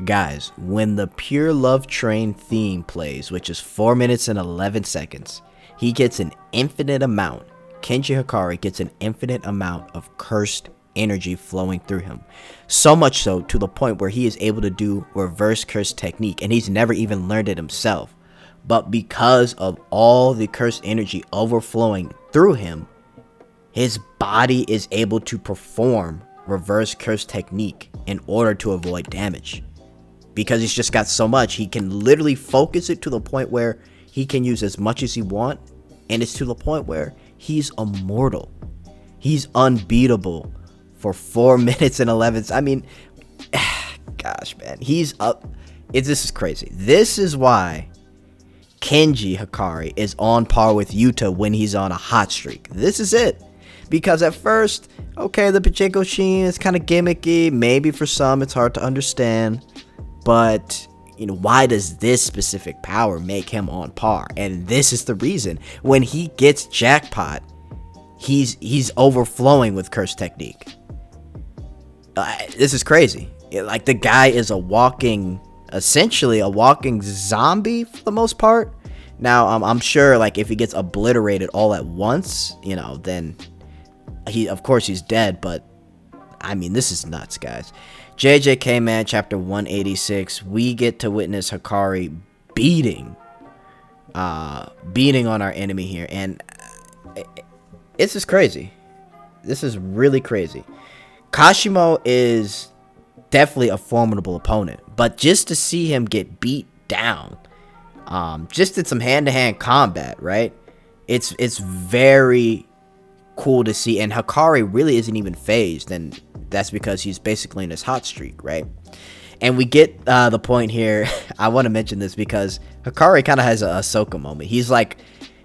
Guys, when the Pure Love Train theme plays, which is 4 minutes and 11 seconds, he gets an infinite amount. Kenji Hikari gets an infinite amount of cursed energy flowing through him. So much so to the point where he is able to do reverse curse technique, and he's never even learned it himself. But because of all the cursed energy overflowing through him, his body is able to perform reverse curse technique in order to avoid damage. Because he's just got so much, he can literally focus it to the point where he can use as much as he wants, and it's to the point where he's immortal. He's unbeatable for 4 minutes and 11. I mean, gosh, man, he's up. This is crazy. This is why Kenji Hikari is on par with Yuta when he's on a hot streak. This is it. Because at first, okay, the pachinko machine is kind of gimmicky. Maybe for some it's hard to understand. But, you know, why does this specific power make him on par? And this is the reason. When he gets jackpot, he's overflowing with curse technique. This is crazy. Like, the guy is essentially a walking zombie for the most part. Now, I'm sure, like, if he gets obliterated all at once, you know, then of course he's dead. But I mean, this is nuts, guys. JJK Man, chapter 186, we get to witness Hikari beating on our enemy here, and this is crazy. This is really crazy. Kashimo is definitely a formidable opponent, but just to see him get beat down, just in some hand-to-hand combat, right? It's very cool to see, and Hikari really isn't even phased, and that's because he's basically in his hot streak, right? And we get the point here. I want to mention this because Hikari kind of has a Ahsoka moment. He's like,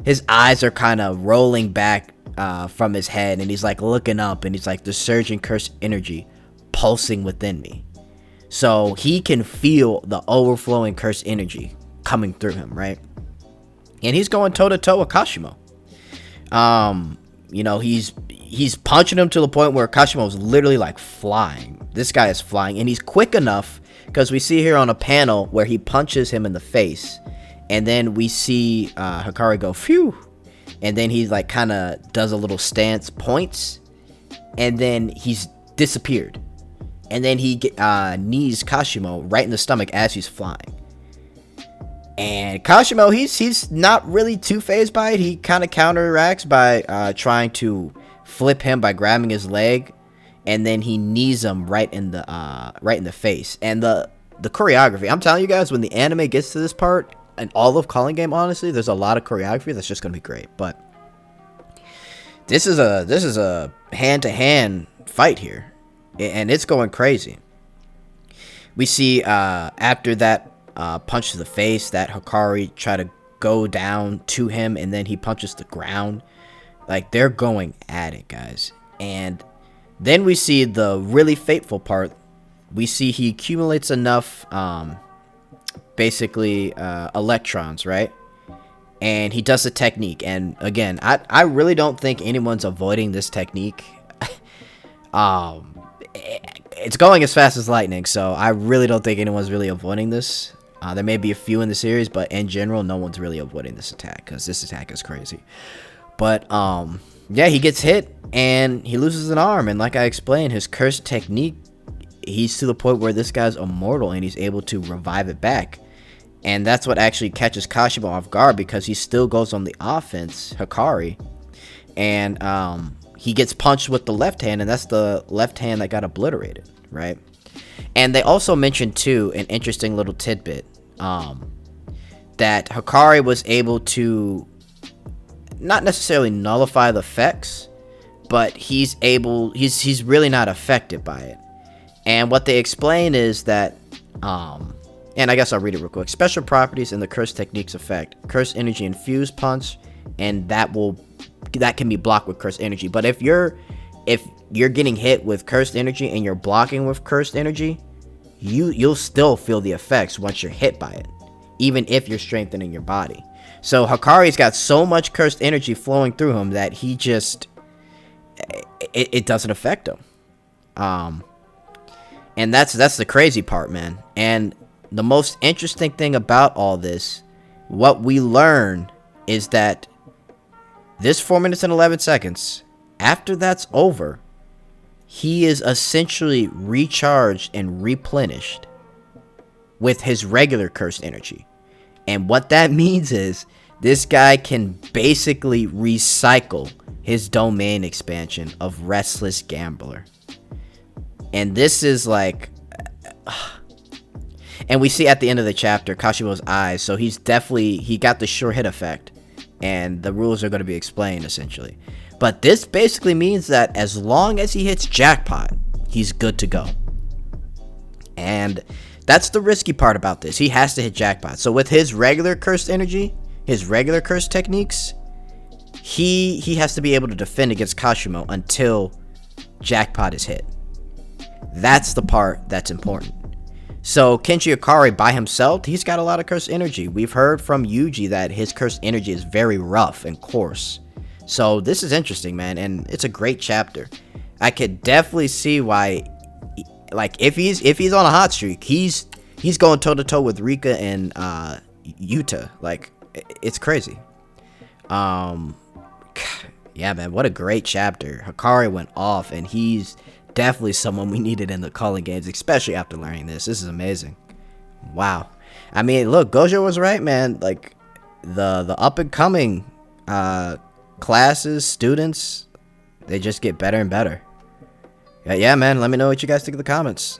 his eyes are kind of rolling back from his head, and he's like looking up, and he's like, the surging cursed energy pulsing within me. So he can feel the overflowing cursed energy coming through him, right? And he's going toe to toe with Kashimo. You know, he's punching him to the point where Kashimo's literally like flying. This guy is flying, and he's quick enough because we see here on a panel where he punches him in the face, and then we see Hikari go phew, and then he like kind of does a little stance, points, and then he's disappeared, and then he knees Kashimo right in the stomach as he's flying. And Kashimo, he's not really too phased by it. He kind of counteracts by trying to flip him by grabbing his leg, and then he knees him right in the face. And the choreography, I'm telling you guys, when the anime gets to this part, and all of Calling Game, honestly, there's a lot of choreography that's just gonna be great. But this is a hand-to-hand fight here, and it's going crazy. We see after that punch to the face that Hikari try to go down to him, and then he punches the ground. Like, they're going at it, guys. And then we see the really fateful part. We see he accumulates enough basically electrons, right? And he does a technique, and again, I really don't think anyone's avoiding this technique. It's going as fast as lightning, so I really don't think anyone's really avoiding this. There may be a few in the series, but in general, no one's really avoiding this attack, because this attack is crazy. But, yeah, he gets hit, and he loses an arm, and like I explained, his cursed technique, he's to the point where this guy's immortal, and he's able to revive it back. And that's what actually catches Kashimo off guard, because he still goes on the offense, Hikari, and he gets punched with the left hand, and that's the left hand that got obliterated, right? And they also mentioned, too, an interesting little tidbit, that Hikari was able to not necessarily nullify the effects, but he's really not affected by it. And what they explain is that, and I guess I'll read it real quick. Special properties in the curse techniques effect. Curse energy infused punch, and that can be blocked with curse energy. But if you're getting hit with cursed energy and you're blocking with cursed energy, you'll still feel the effects once you're hit by it, even if you're strengthening your body. So Hikari's got so much cursed energy flowing through him that he just it doesn't affect him. And that's the crazy part, man. And the most interesting thing about all this, what we learn is that this 4 minutes and 11 seconds, after that's over, he is essentially recharged and replenished with his regular cursed energy. And what that means is this guy can basically recycle his domain expansion of Restless Gambler. And this is like... And we see at the end of the chapter Kashibo's eyes, so he got the sure hit effect. And the rules are going to be explained, essentially. But this basically means that as long as he hits jackpot, he's good to go. And that's the risky part about this. He has to hit jackpot. So with his regular cursed energy, his regular cursed techniques, he has to be able to defend against Kashimo until jackpot is hit. That's the part that's important. So Kenji Hikari by himself, he's got a lot of cursed energy. We've heard from Yuji that his cursed energy is very rough and coarse. So this is interesting, man, and it's a great chapter. I could definitely see why, like, if he's on a hot streak, he's going toe to toe with Rika and Yuta. Like, it's crazy. Yeah, man, what a great chapter. Hikari went off, and he's definitely someone we needed in the calling games, especially after learning this. This is amazing. Wow. I mean, look, Gojo was right, man. Like, the up and coming classes, students, they just get better and better. Yeah, man, let me know what you guys think in the comments.